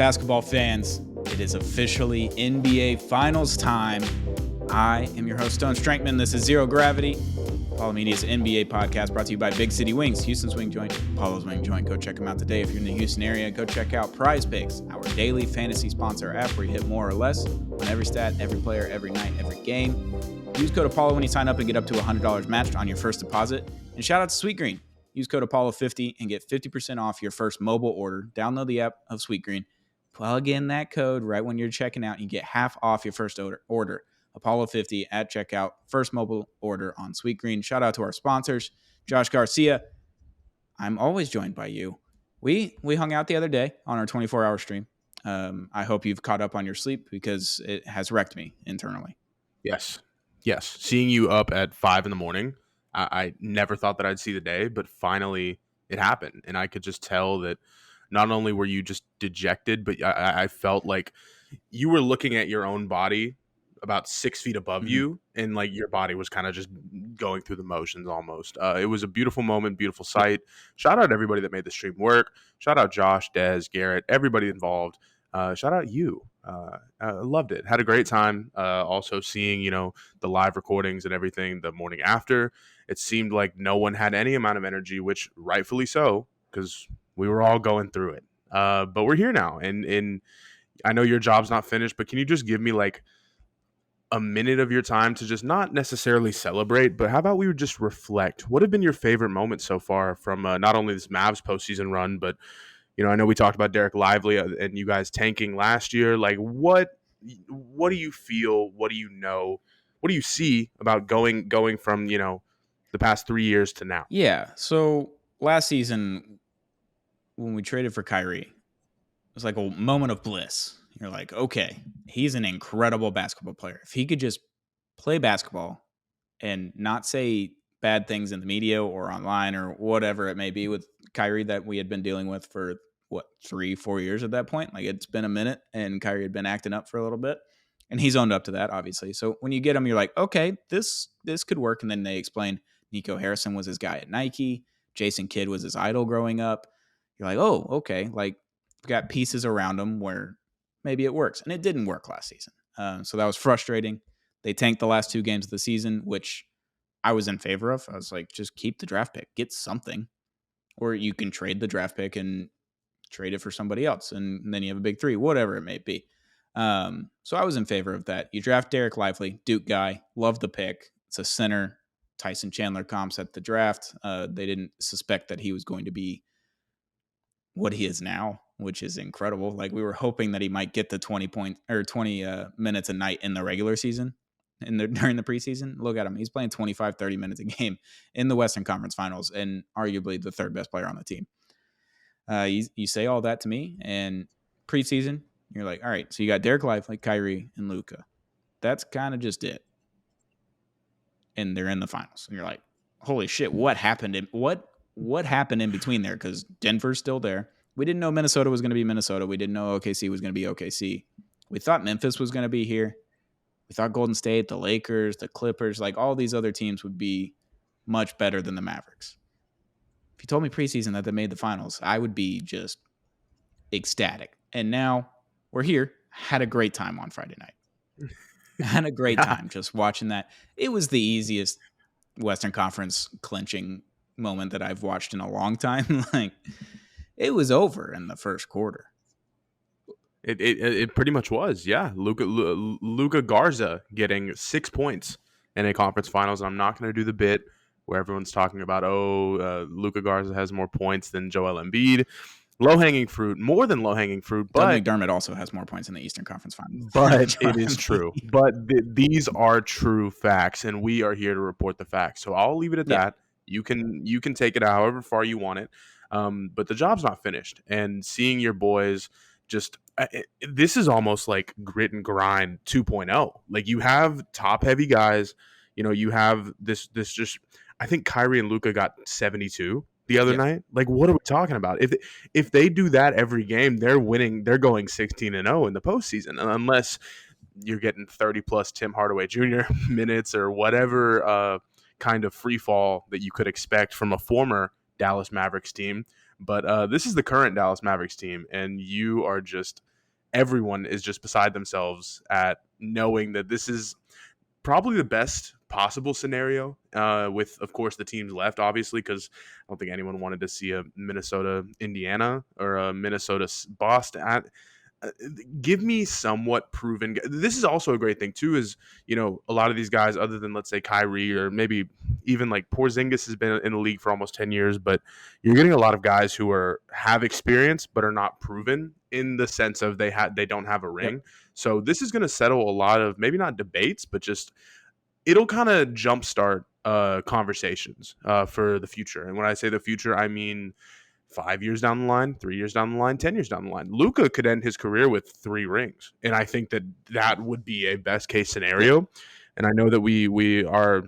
basketball fans, it is officially NBA Finals time. I am your host, Stone Strankman. This is Zero Gravity, Apollo Media's NBA podcast brought to you by Big City Wings, Houston's Wing Joint, Apollo's Wing Joint. Go check them out today. If you're in the Houston area, go check out Prize Picks, our daily fantasy sponsor app where you hit more or less on every stat, every player, every night, every game. Use code Apollo when you sign up and get up to $100 matched on your first deposit. And shout out to Sweet Green. Use code Apollo50 and get 50% off your first mobile order. Download the app of Sweet Green. Plug in that code right when you're checking out. You get half off your first order. Apollo50 at checkout. First mobile order on Sweet Green. Shout out to our sponsors. Josh Garcia, I'm always joined by you. We hung out the other day on our 24-hour stream. I hope you've caught up on your sleep because it has wrecked me internally. Yes. Seeing you up at 5 a.m, I never thought that I'd see the day, but finally it happened. And I could just tell that not only were you just dejected, but I felt like you were looking at your own body about 6 feet above you, and like your body was kind of just going through the motions almost. It was a beautiful moment, beautiful sight. Shout out everybody that made the stream work. Shout out Josh, Dez, Garrett, everybody involved. Shout out you. I loved it. Had a great time. Also seeing, the live recordings and everything the morning after. It seemed like no one had any amount of energy, which rightfully so, because we were all going through it. But we're here now. And I know your job's not finished, but can you just give me like a minute of your time to just not necessarily celebrate, but how about we would just reflect? What have been your favorite moments so far from not only this Mavs postseason run, but I know we talked about Derek Lively and you guys tanking last year. Like, what do you feel? What do you know? What do you see about going from, the past 3 years to now? Yeah. So last season, when we traded for Kyrie, it was like a moment of bliss. You're like, okay, he's an incredible basketball player. If he could just play basketball and not say bad things in the media or online or whatever it may be with Kyrie that we had been dealing with for 3-4 years at that point. Like, it's been a minute and Kyrie had been acting up for a little bit and he's owned up to that, obviously. So when you get him, you're like, okay, this could work. And then they explain Nico Harrison was his guy at Nike. Jason Kidd was his idol growing up. You're like, oh, okay. Like, we've got pieces around him where maybe it works. And it didn't work last season. So that was frustrating. They tanked the last 2 games of the season, which I was in favor of. I was like, just keep the draft pick, get something. Or you can trade the draft pick and trade it for somebody else. And then you have a big 3, whatever it may be. So I was in favor of that. You draft Derek Lively, Duke guy, love the pick. It's a center. Tyson Chandler comps at the draft. They didn't suspect that he was going to be what he is now, which is incredible. Like, we were hoping that he might get the 20 minutes a night in the regular season during the preseason. Look at him. He's playing 25, 30 minutes a game in the Western Conference Finals and arguably the 3rd best player on the team. You say all that to me, and preseason, you're like, all right, so you got Derek Lively, Kyrie, and Luka. That's kind of just it. And they're in the finals. And you're like, holy shit, what happened? What happened in between there? Because Denver's still there. We didn't know Minnesota was going to be Minnesota. We didn't know OKC was going to be OKC. We thought Memphis was going to be here. We thought Golden State, the Lakers, the Clippers, like all these other teams would be much better than the Mavericks. If you told me preseason that they made the finals, I would be just ecstatic. And now we're here. Had a great time on Friday night. Had a great time just watching that. It was the easiest Western Conference clinching moment that I've watched in a long time. Like, it was over in the first quarter. It pretty much was, yeah. Luka Garza getting 6 points in a conference finals. And I'm not going to do the bit where everyone's talking about, Luka Garza has more points than Joel Embiid. Low-hanging fruit, more than low-hanging fruit. But Doug McDermott also has more points in the Eastern Conference Finals. But it is true. But these are true facts, and we are here to report the facts. So I'll leave it at that. You can take it however far you want it. But the job's not finished. And seeing your boys just this is almost like grit and grind 2.0. Like, you have top-heavy guys. You have this just – I think Kyrie and Luka got 72 the other night. Like, what are we talking about? If they do that every game, they're winning. They're going 16-0 in the postseason, unless you're getting 30+ Tim Hardaway Jr. minutes or whatever kind of free fall that you could expect from a former Dallas Mavericks team. But this is the current Dallas Mavericks team, and you are just everyone is just beside themselves at knowing that this is probably the best possible scenario, with, of course, the teams left, obviously, because I don't think anyone wanted to see a Minnesota Indiana or a Minnesota Boston. Uh, Give me somewhat proven. This is also a great thing too. Is, a lot of these guys, other than, let's say, Kyrie, or maybe even like Porzingis has been in the league for almost 10 years, but you're getting a lot of guys who have experience but are not proven in the sense of they don't have a Yep. ring. So this is going to settle a lot of, maybe not debates, but just it'll kind of jumpstart conversations for the future. And when I say the future, I mean 5 years down the line, 3 years down the line, 10 years down the line. Luca could end his career with 3 rings, and I think that that would be a best case Yep. scenario. And I know that we are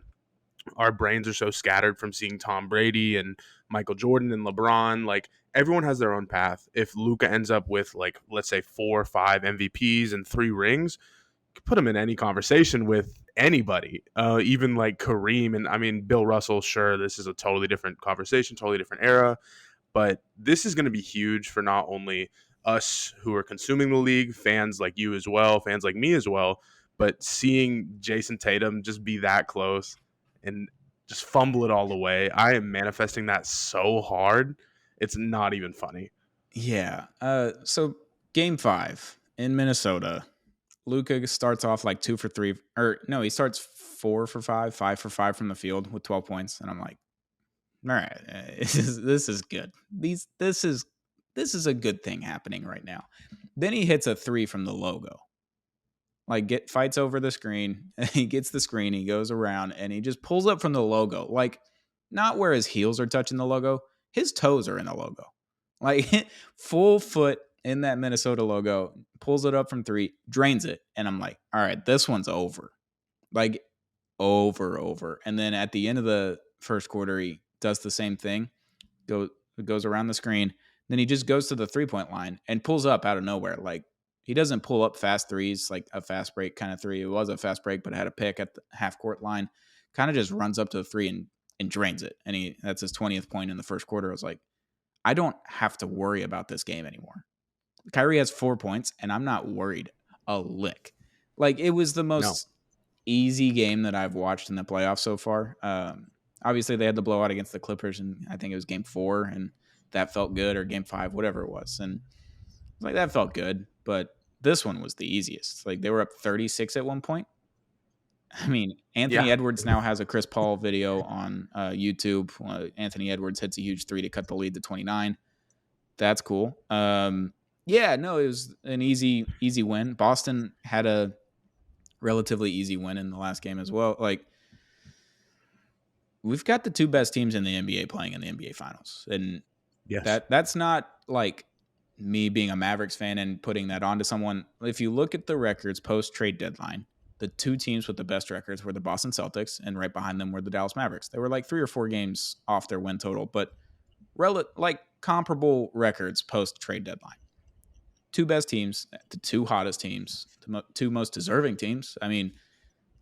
our brains are so scattered from seeing Tom Brady and Michael Jordan and LeBron. Like, everyone has their own path. If Luca ends up with, like, let's say 4 or 5 MVPs and 3 rings, put him in any conversation with anybody, even like Kareem. And I mean, Bill Russell, sure, this is a totally different conversation, totally different era, but this is going to be huge for not only us who are consuming the league, fans like you as well, fans like me as well, but seeing Jason Tatum just be that close and just fumble it all away. I am manifesting that so hard. It's not even funny. Yeah. So game 5 in Minnesota, Luka starts off like 2 for 3, or no, he starts 4 for 5, 5 for 5 from the field with 12 points, and I'm like, all right, this is good. This is a good thing happening right now. Then he hits a 3 from the logo. Like, fights over the screen. He gets the screen. He goes around and he just pulls up from the logo. Like, not where his heels are touching the logo. His toes are in the logo. Like, full foot in that Minnesota logo. Pulls it up from 3, drains it, and I'm like, all right, this one's over. Like, over. And then at the end of the first quarter, he does the same thing. Goes around the screen. Then he just goes to the 3-point line and pulls up out of nowhere. Like, he doesn't pull up fast threes, like a fast break kind of three. It was a fast break, but it had a pick at the half court line. Kind of just runs up to the 3 and drains it. And that's his 20th point in the first quarter. I was like, I don't have to worry about this game anymore. Kyrie has 4 points, and I'm not worried a lick. Like, it was the No. most easy game that I've watched in the playoffs so far. Obviously, they had the blowout against the Clippers, and I think it was game 4, and that felt good, or game 5, whatever it was. And like, that felt good, but this one was the easiest. Like, they were up 36 at one point. I mean, Anthony Yeah. Edwards now has a Chris Paul video on YouTube. Anthony Edwards hits a huge 3 to cut the lead to 29. That's cool. Yeah, no, it was an easy win. Boston had a relatively easy win in the last game as well. Like, we've got the 2 best teams in the NBA playing in the NBA Finals, and Yes. that's not like me being a Mavericks fan and putting that onto someone. If you look at the records post trade deadline, the 2 teams with the best records were the Boston Celtics, and right behind them were the Dallas Mavericks. They were like 3 or 4 games off their win total, but like comparable records post trade deadline. 2 best teams, the 2 hottest teams, the 2 most deserving teams. I mean,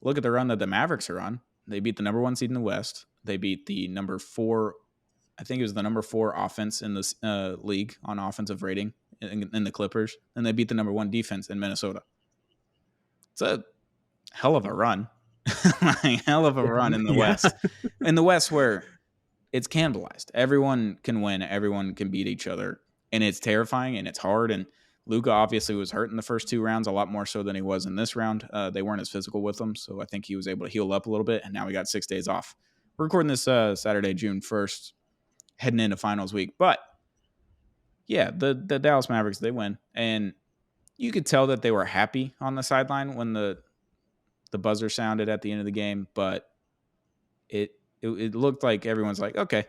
look at the run that the Mavericks are on. They beat the number 1 seed in the West. They beat the number 4, I think it was the number 4 offense in this league on offensive rating in the Clippers, and they beat the number 1 defense in Minnesota. It's a hell of a run. Hell of a run in the Yeah. West. In the West, where it's cannibalized. Everyone can win. Everyone can beat each other. And it's terrifying and it's hard. And Luka obviously was hurt in the first 2 rounds, a lot more so than he was in this round. They weren't as physical with him. So I think he was able to heal up a little bit. And now we got 6 days off. We're recording this Saturday, June 1st, heading into finals week. But yeah, the Dallas Mavericks, they win. And you could tell that they were happy on the sideline when the buzzer sounded at the end of the game. But it looked like everyone's like, okay,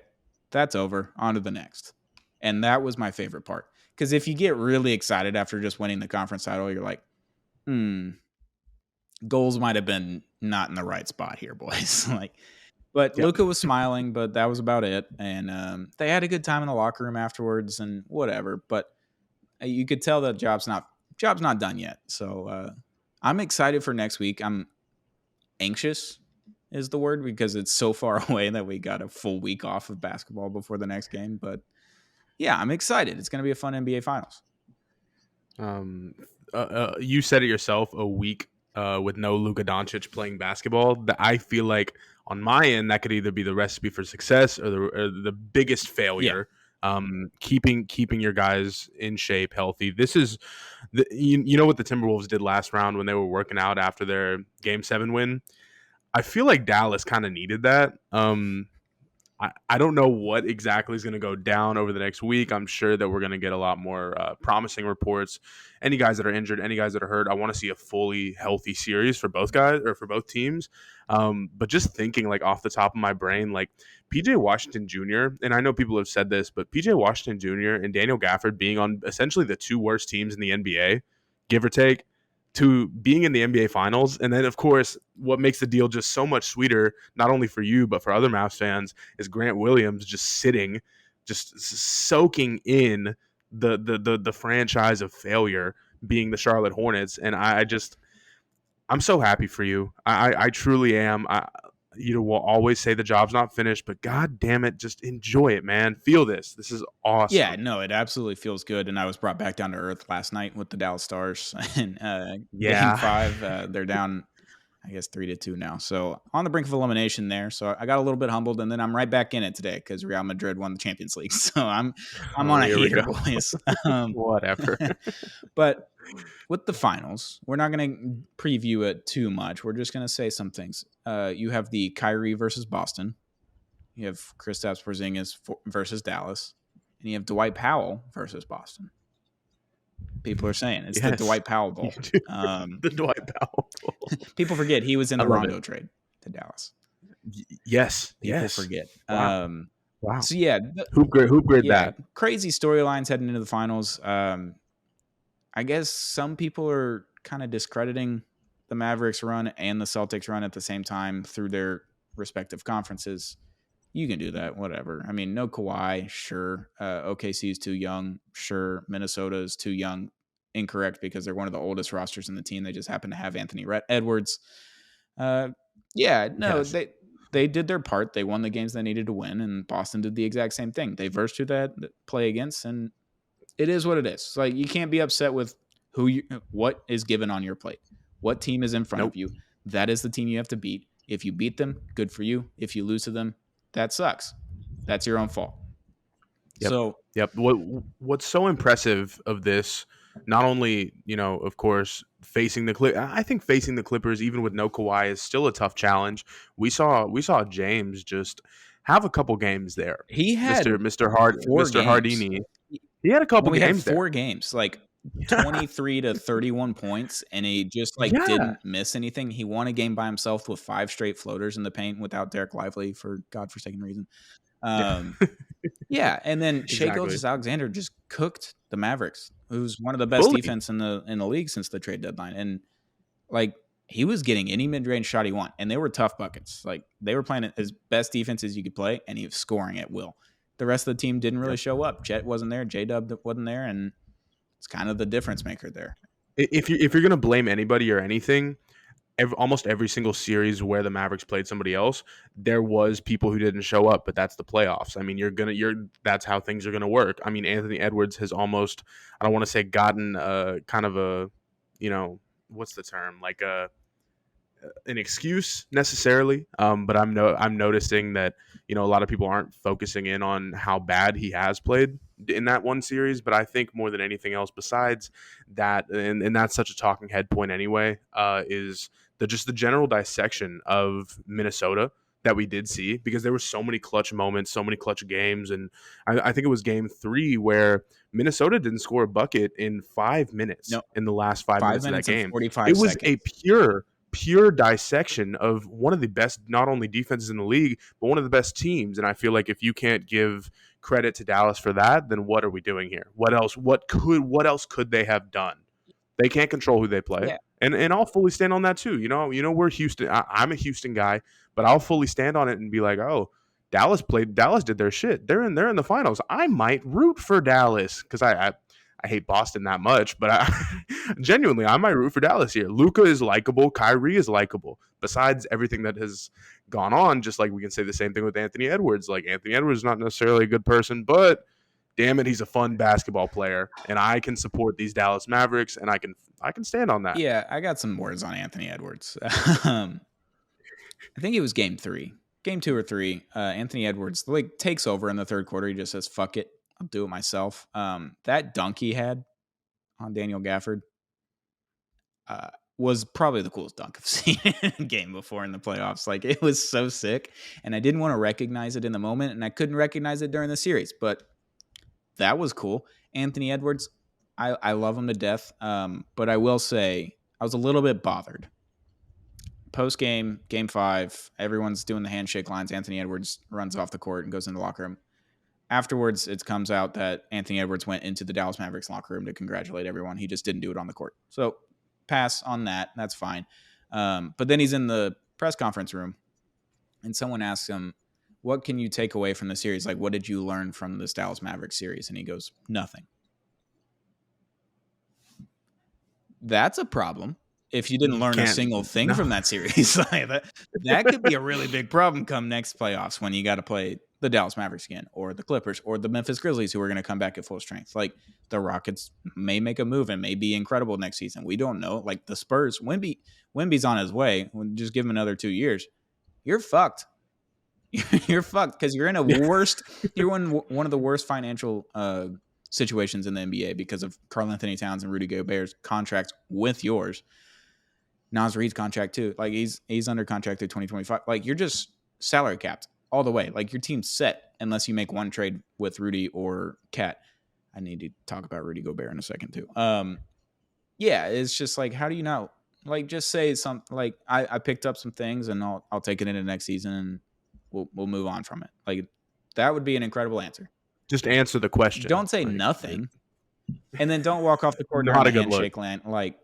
that's over. On to the next. And that was my favorite part. Because if you get really excited after just winning the conference title, you're like, goals might have been not in the right spot here, boys. But Yep. Luka was smiling, but that was about it. And they had a good time in the locker room afterwards and whatever. But you could tell that job's not done yet. So I'm excited for next week. I'm anxious is the word, because it's so far away that we got a full week off of basketball before the next game. But yeah, I'm excited. It's going to be a fun NBA Finals. Um, you said it yourself. A week with no Luka Doncic playing basketball. That I feel like on my end that could either be the recipe for success or the biggest Yeah. failure. Keeping your guys in shape, healthy. This is you know what the Timberwolves did last round when they were working out after their Game 7 win. I feel like Dallas kind of needed that. I don't know what exactly is going to go down over the next week. I'm sure that we're going to get a lot more promising reports. Any guys that are injured, any guys that are hurt, I want to see a fully healthy series for both guys or for both teams. But just thinking like off the top of my brain, like PJ Washington Jr., and I know people have said this, but PJ Washington Jr. and Daniel Gafford being on essentially the two worst teams in the NBA, give or take, to being in the NBA Finals. And then, of course, what makes the deal just so much sweeter, not only for you, but for other Mavs fans, is Grant Williams just sitting, just soaking in the franchise of failure being the Charlotte Hornets. And I'm so happy for you. I truly am. Will always say the job's not finished, but God damn it, just enjoy it, man. Feel this. This is Yeah, awesome. no, it absolutely feels good. And I was brought back down to earth last night with the Dallas Stars in game Yeah. 5. They're down, I guess, 3-2 now. So on the brink of elimination there. So I got a little bit humbled, and then I'm right back in it today because Real Madrid won the Champions League. So I'm Oh, on a here we heater, go. boys. Um, Whatever. but with the finals, we're not going to preview it too much. We're just going to say some things. You have the Kyrie versus Boston. You have Kristaps Porzingis versus Dallas, and you have Dwight Powell versus Boston. People are saying it's the Yes. Dwight Powell Bowl. The Dwight Powell. People forget he was in I the love it. Rondo trade to Dallas. Yes. People Yes. forget. Wow. Wow. So yeah, Hoop grade yeah, that. crazy storylines heading into the finals. I guess some people are kind of discrediting the Mavericks run and the Celtics run at the same time through their respective conferences. You can do that, whatever. I mean, no Kawhi, sure. OKC is too young, sure. Minnesota is too young, incorrect because they're one of the oldest rosters in the team. They just happen to have Anthony Edwards. Yeah, no, Yes. they did their part. They won the games they needed to win, and Boston did the exact same thing. They versed who they play against, and it is what it is. It's like you can't be upset with what is given on your plate. What team is in front of Nope. you? That is the team you have to beat. If you beat them, good for you. If you lose to them, that sucks. That's your own fault. Yep. So Yep. What's so impressive of this, not only, of course, facing the I think facing the Clippers, even with no Kawhi, is still a tough challenge. We saw James just have a couple games there. he had four Mr. games. Hardini. He had a couple No, he had games there. 4 games, like Yeah. 23 to 31 points, and he just like Yeah. didn't miss anything. He won a game by himself with 5 straight floaters in the paint without Derek Lively for godforsaken reason. Yeah. Um, yeah, and then Shea Exactly. Gilgeous-Alexander just cooked the Mavericks, who's one of the best Fully. defense in the league since the trade deadline, and like he was getting any mid-range shot he want, and they were tough buckets. Like they were playing his best defense as you could play, and he was scoring at will. The rest of the team didn't really Yep. show up. Jet wasn't there, J-Dub wasn't there, and it's kind of the difference maker there. If you're gonna blame anybody or anything, almost every single series where the Mavericks played somebody else, there was people who didn't show up, but that's the playoffs. I mean, that's how things are gonna work. I mean, Anthony Edwards has almost, I don't want to say gotten kind of a, what's the term, like an excuse necessarily, but I'm noticing that a lot of people aren't focusing in on how bad he has played in that one series. But I think more than anything else, besides that, and that's such a talking head point anyway, is the general dissection of Minnesota that we did see, because there were so many clutch moments, so many clutch games, and I think it was Game 3 where Minnesota didn't score a bucket in 5 minutes No, in the last 5 minutes of that 5 minutes and game. 45 It was a seconds. pure dissection of one of the best, not only defenses in the league, but one of the best teams. And I feel like if you can't give credit to Dallas for that, then what are we doing here? What else? What else could they have done? They can't control who they play, Yeah, and I'll fully stand on that too. We're Houston. I'm a Houston guy, but I'll fully stand on it and be like, oh, Dallas did their shit. They're in the finals. I might root for Dallas because I hate Boston that much, but genuinely, I might root for Dallas here. Luka is likable. Kyrie is likable. Besides everything that has gone on, just like we can say the same thing with Anthony Edwards. Like Anthony Edwards is not necessarily a good person, but damn it, he's a fun basketball player, and I can support these Dallas Mavericks, and I can stand on that. Yeah, I got some words on Anthony Edwards. I think it was game 3. Game 2 or 3, Anthony Edwards like takes over in the third quarter. He just says, fuck it. I'll do it myself. That dunk he had on Daniel Gafford was probably the coolest dunk I've seen in a game before in the playoffs. Like, it was so sick, and I didn't want to recognize it in the moment, and I couldn't recognize it during the series, but that was cool. Anthony Edwards, I love him to death, but I will say I was a little bit bothered. Post-game, game 5, everyone's doing the handshake lines. Anthony Edwards runs off the court and goes in the locker room. Afterwards, it comes out that Anthony Edwards went into the Dallas Mavericks locker room to congratulate everyone. He just didn't do it on the court. So pass on that. That's fine. But then he's in the press conference room, and someone asks him, what can you take away from the series? Like, what did you learn from this Dallas Mavericks series? And he goes, nothing. That's a problem. If you didn't learn a single thing from that series, that could be a really big problem come next playoffs when you got to play the Dallas Mavericks again, or the Clippers, or the Memphis Grizzlies, who are going to come back at full strength. Like, the Rockets may make a move and may be incredible next season. We don't know. Like, the Spurs, Wemby's on his way. Just give him another 2 years. You're fucked. You're fucked because you're in a worst. You're in one of the worst financial situations in the NBA because of Karl Anthony Towns and Rudy Gobert's contracts with yours. Naz Reid's contract too. Like, he's under contract through 2025. Like, you're just salary capped all the way. Like, your team's set unless you make one trade with Rudy or Cat. I need to talk about Rudy Gobert in a second too. Yeah, it's just like, how do you know? Like, just say something like, I picked up some things and I'll take it into next season and we'll move on from it. Like, that would be an incredible answer. Just answer the question. Don't say nothing, and then don't walk off the court during the handshake land. Like,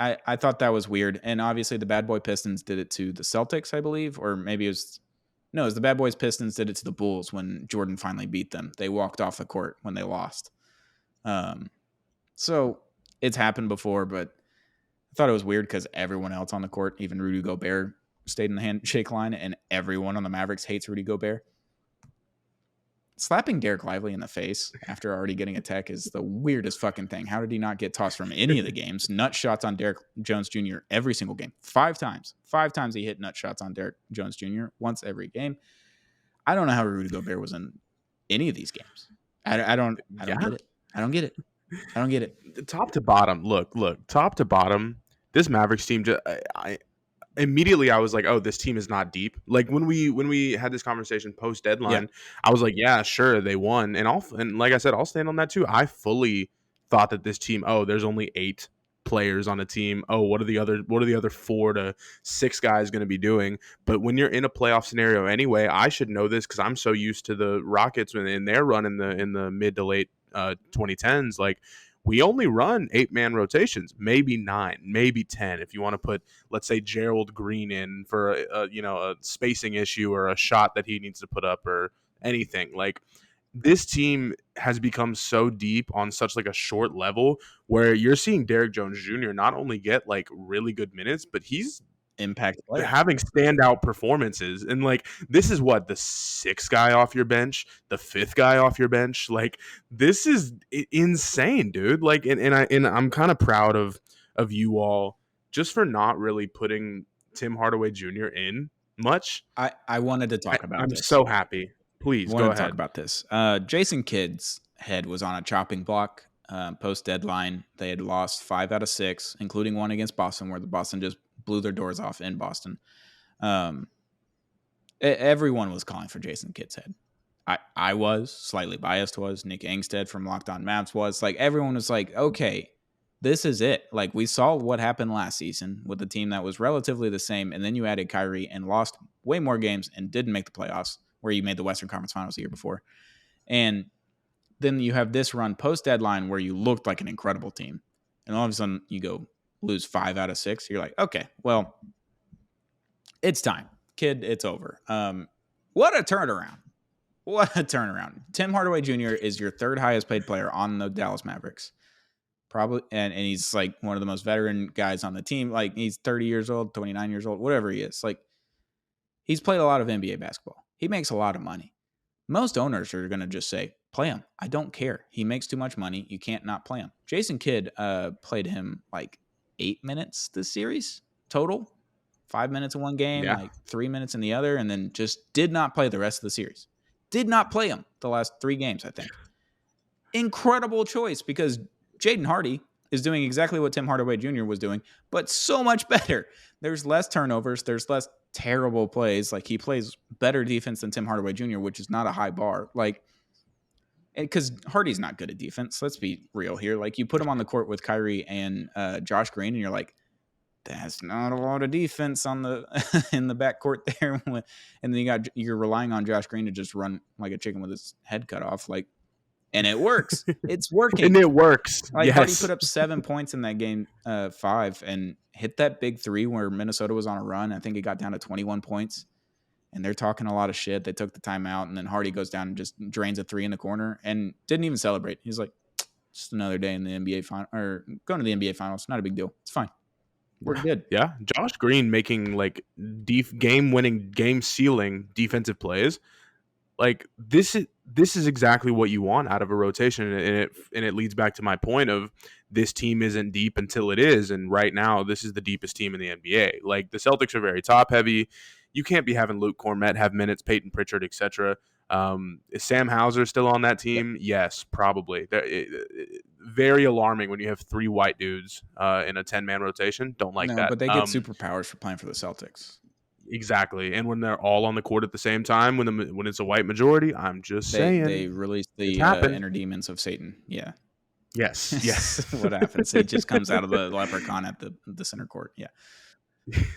I thought that was weird. And obviously the Bad Boy Pistons did it to the Celtics, I believe, or maybe it was the Bad Boys Pistons did it to the Bulls when Jordan finally beat them. They walked off the court when they lost. So it's happened before, but I thought it was weird because everyone else on the court, even Rudy Gobert, stayed in the handshake line, and everyone on the Mavericks hates Rudy Gobert. Slapping Derek Lively in the face after already getting a tech is the weirdest fucking thing. How did he not get tossed from any of the games? Nut shots on Derek Jones Jr. every single game. 5 times. 5 times he hit nut shots on Derek Jones Jr. once every game. I don't know how Rudy Gobert was in any of these games. I don't get it. I don't get it. I don't get it. Top to bottom, look, top to bottom, this Mavericks team just immediately I was like, oh, this team is not deep. Like, when we had this conversation post deadline, I was like, yeah, sure, they won, and like I said, I'll stand on that too. I fully thought that this team, there's only 8 players on a team. What are the other 4 to 6 guys going to be doing? But when you're in a playoff scenario anyway, I should know this because I'm so used to the Rockets in their run in the mid to late 2010s. Like, we only run 8-man rotations, maybe 9, maybe 10. If you want to put, let's say, Gerald Green in for a spacing issue or a shot that he needs to put up or anything. Like, this team has become so deep on such like a short level where you're seeing Derek Jones Jr. not only get like really good minutes, but he's impact player, having standout performances. And like, this is what, the 6th guy off your bench, the 5th guy off your bench. Like, this is insane, dude. Like, and I'm kind of proud of you all just for not really putting Tim Hardaway Jr. in much. I wanted to talk about this. I'm so happy. Please go ahead. Talk about this. Jason Kidd's head was on a chopping block post deadline. They had lost 5 out of 6, including one against Boston, where the Boston just blew their doors off in Boston. Everyone was calling for Jason Kidd's head. I was slightly biased. Was Nick Angstead from Locked On Mavs was like, everyone was like, okay, this is it. Like, we saw what happened last season with a team that was relatively the same, and then you added Kyrie and lost way more games and didn't make the playoffs, where you made the Western Conference Finals the year before. And then you have this run post-deadline where you looked like an incredible team. And all of a sudden, you go lose 5 out of 6. You're like, okay, well, it's time. Kid, it's over. What a turnaround. What a turnaround. Tim Hardaway Jr. is your 3rd highest paid player on the Dallas Mavericks. Probably, and he's like one of the most veteran guys on the team. Like, he's 30 years old, 29 years old, whatever he is. Like, he's played a lot of NBA basketball. He makes a lot of money. Most owners are going to just say, play him. I don't care. He makes too much money. You can't not play him. Jason Kidd played him like 8 minutes this series total. 5 minutes in one game, Yeah. like 3 minutes in the other, and then just did not play the rest of the series. Did not play him the last 3 games, I think. Incredible choice because Jaden Hardy is doing exactly what Tim Hardaway Jr. was doing, but so much better. There's less turnovers. There's less terrible plays. Like, he plays better defense than Tim Hardaway Jr., which is not a high bar. Like, because Hardy's not good at defense. Let's be real here. Like, you put him on the court with Kyrie and Josh Green, and you're like, that's not a lot of defense on the in the backcourt there. And then you're relying on Josh Green to just run like a chicken with his head cut off. Like, and it works. It's working. And it works. Like, yes. Hardy put up 7 points in that game 5 and hit that big 3 where Minnesota was on a run. I think it got down to 21 points. And they're talking a lot of shit. They took the timeout, and then Hardy goes down and just drains a 3 in the corner and didn't even celebrate. He's like, just another day in the NBA final, or going to the NBA finals. Not a big deal. It's fine. We're good. Yeah. Josh Green making like game-winning, game-sealing defensive plays. Like, this is exactly what you want out of a rotation, and it leads back to my point of this team isn't deep until it is, and right now this is the deepest team in the NBA. Like, the Celtics are very top heavy. You can't be having Luke Cornett have minutes, Peyton Pritchard, etc. Is Sam Hauser still on that team? Yes, probably. Very alarming when you have 3 white dudes in a 10-man rotation. Don't like that. But they get superpowers for playing for the Celtics. Exactly, and when they're all on the court at the same time, when it's a white majority, I'm just saying they released the inner demons of Satan. Yeah. Yes. Yes. What happens? It just comes out of the leprechaun at the center court. Yeah.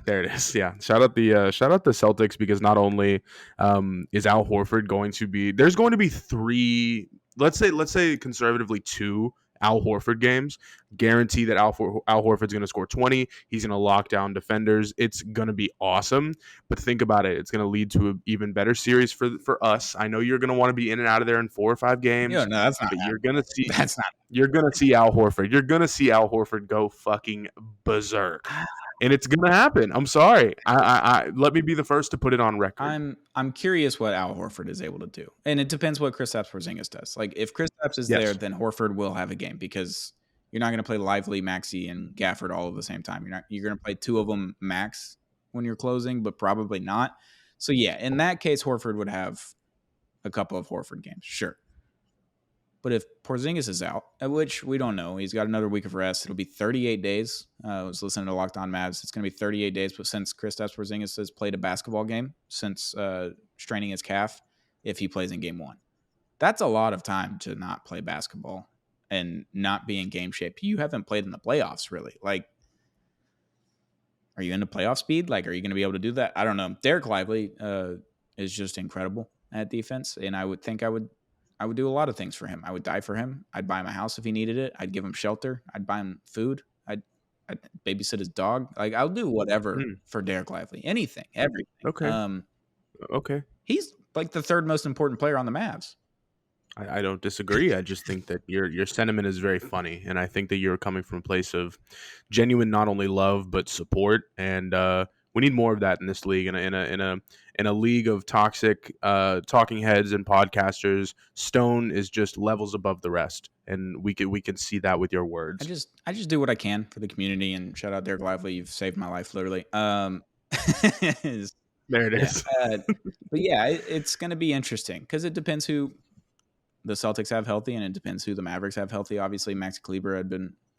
There it is. Yeah. Shout out the Celtics, because not only is Al Horford going to be, there's going to be 3, let's say conservatively 2 Al Horford games. Guarantee that Al Horford's going to score 20. He's going to lock down defenders. It's going to be awesome. But think about it. It's going to lead to an even better series for us. I know you're going to want to be in and out of there in 4 or 5 games. No, that's not. But you're going to see. That's not. You're going to see Al Horford. You're going to see Al Horford go fucking berserk. And it's gonna happen. I'm sorry. I let me be the first to put it on record. I'm curious what Al Horford is able to do, and it depends what Kristaps Porzingis does. Like, if Kristaps is there, then Horford will have a game, because you're not going to play Lively, Maxey, and Gafford all at the same time. You're going to play 2 of them max when you're closing, but probably not. So yeah, in that case, Horford would have a couple of Horford games, sure. But if Porzingis is out, which we don't know, he's got another week of rest. It'll be 38 days. I was listening to Locked On Mavs. It's going to be 38 days, but since Kristaps Porzingis has played a basketball game since straining his calf, if he plays in game 1. That's a lot of time to not play basketball and not be in game shape. You haven't played in the playoffs, really. Like, are you into playoff speed? Like, are you going to be able to do that? I don't know. Derek Lively is just incredible at defense, and I would think I would do a lot of things for him. I would die for him. I'd buy him a house if he needed it. I'd give him shelter. I'd buy him food. I'd babysit his dog. Like, I'll do whatever for Derek Lively. Anything, everything. Okay. Okay. He's like the 3rd most important player on the Mavs. I don't disagree. I just think that your sentiment is very funny, and I think that you're coming from a place of genuine not only love but support, and we need more of that in this league. In a league of toxic talking heads and podcasters, Stone is just levels above the rest, and we can see that with your words. I just do what I can for the community, and shout out Derek Lively. You've saved my life, literally. There it is. But yeah, it's going to be interesting because it depends who the Celtics have healthy, and it depends who the Mavericks have healthy. Obviously, Max Kleber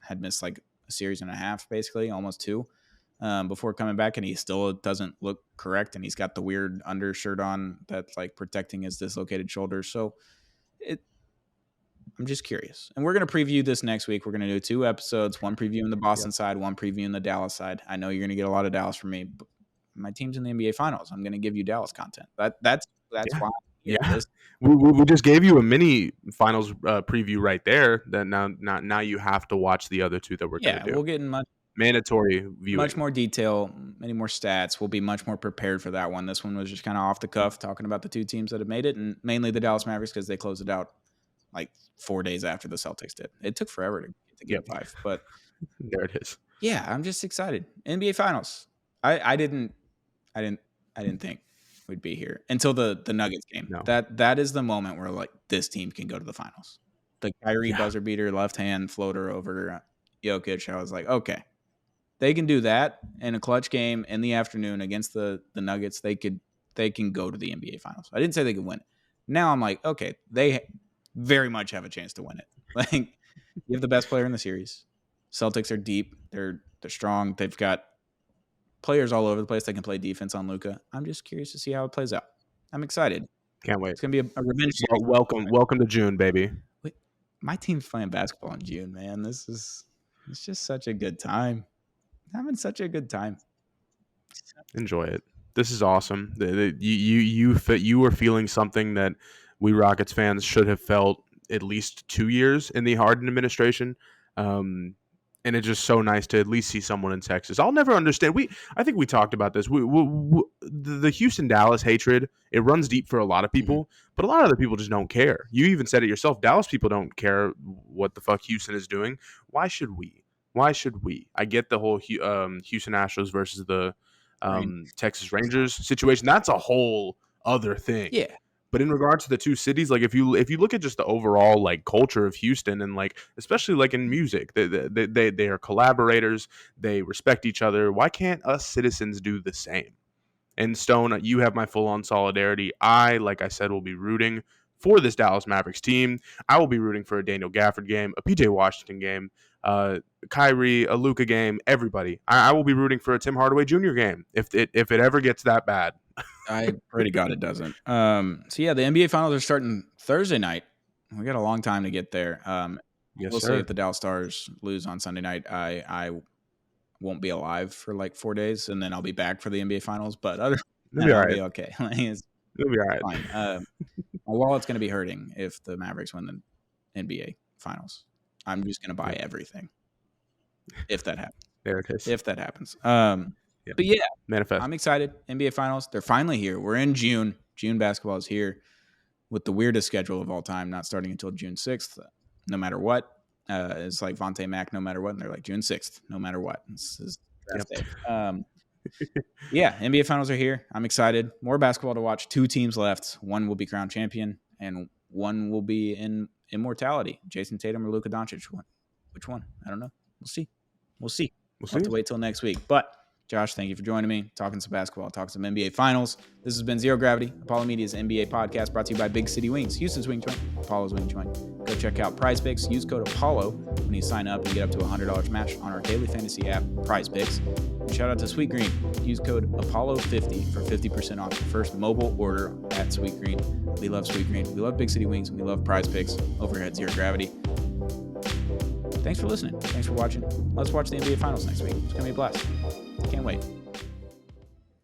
had missed like a series and a half, basically, almost 2. Before coming back, and he still doesn't look correct, and he's got the weird undershirt on that's like protecting his dislocated shoulder. So I'm just curious. And we're going to preview this next week. We're going to do 2 episodes, one previewing the Boston side, one previewing the Dallas side. I know you're going to get a lot of Dallas from me, but my team's in the NBA Finals. I'm going to give you Dallas content. That's why. Yeah, we just gave you a mini finals preview right there. That now you have to watch the other 2 that we're going to do. We'll get in mandatory viewing, much more detail, many more stats. We'll be much more prepared for that one. This one was just kind of off the cuff, talking about the 2 teams that have made it, and mainly the Dallas Mavericks because they closed it out like 4 days after the Celtics did. It took forever to get 5, but there it is. Yeah, I'm just excited. NBA Finals. I didn't think we'd be here until the Nuggets game. No. That is the moment where like this team can go to the finals. The Kyrie Yeah. buzzer beater, left hand floater over Jokic. I was like, okay, they can do that in a clutch game in the afternoon against the Nuggets. They can go to the NBA Finals. I didn't say they could win it. Now I'm like, okay, they very much have a chance to win it. Like, you have the best player in the series. Celtics are deep. They're strong. They've got players all over the place that can play defense on Luka. I'm just curious to see how it plays out. I'm excited. Can't wait. It's gonna be a revenge series. Well, welcome to June, baby. Wait, my team's playing basketball in June, man. It's just such a good time. Having such a good time. Enjoy it. This is awesome. You were feeling something that we Rockets fans should have felt at least 2 years in the Harden administration. And it's just so nice to at least see someone in Texas. I'll never understand. I think we talked about this. The Houston Dallas hatred, it runs deep for a lot of people, but a lot of other people just don't care. You even said it yourself. Dallas people don't care what the fuck Houston is doing. Why should we? I get the whole Houston Astros versus the Texas Rangers situation. That's a whole other thing. Yeah. But in regards to the two cities, like if you look at just the overall like culture of Houston and like especially like in music, they are collaborators. They respect each other. Why can't us citizens do the same? And Stone, you have my full on solidarity. Like I said, will be rooting for this Dallas Mavericks team. I will be rooting for a Daniel Gafford game, a PJ Washington game, Kyrie, a Luka game. Everybody. I will be rooting for a Tim Hardaway Jr. game if it ever gets that bad. I pray to God it doesn't. So yeah, the NBA Finals are starting Thursday night. We got a long time to get there. Yes, we'll sir. see if the Dallas Stars lose on Sunday night. I won't be alive for like 4 days, and then I'll be back for the NBA Finals. But other than that, I'll be okay. It'll be all right. Fine. My wallet's going to be hurting if the Mavericks win the NBA Finals. I'm just going to buy everything if that happens. There it is. If that happens. But yeah, manifest. I'm excited. NBA Finals, they're finally here. We're in June. June basketball is here with the weirdest schedule of all time, not starting until June 6th, no matter what. It's like Vontae Mack, no matter what. And they're like June 6th, no matter what. This is draft day. Yeah, NBA Finals are here. I'm excited. More basketball to watch. 2 teams left. One will be crowned champion, and one will be in immortality. Jason Tatum or Luka Doncic. Which one? I don't know. We'll see. We'll have to wait till next week. But Josh, thank you for joining me, talking some basketball, talking some NBA Finals. This has been Zero Gravity, Apollo Media's NBA podcast, brought to you by Big City Wings, Houston's wing joint, Apollo's wing joint. Go check out Prize Picks. Use code Apollo when you sign up and get up to $100 match on our daily fantasy app, Prize Picks. And shout out to Sweet Green. Use code Apollo50 for 50% off your first mobile order at Sweet Green. We love Sweet Green. We love Big City Wings. And we love Prize Picks over here at Zero Gravity. Thanks for listening. Thanks for watching. Let's watch the NBA Finals next week. It's going to be a blast. Can't wait.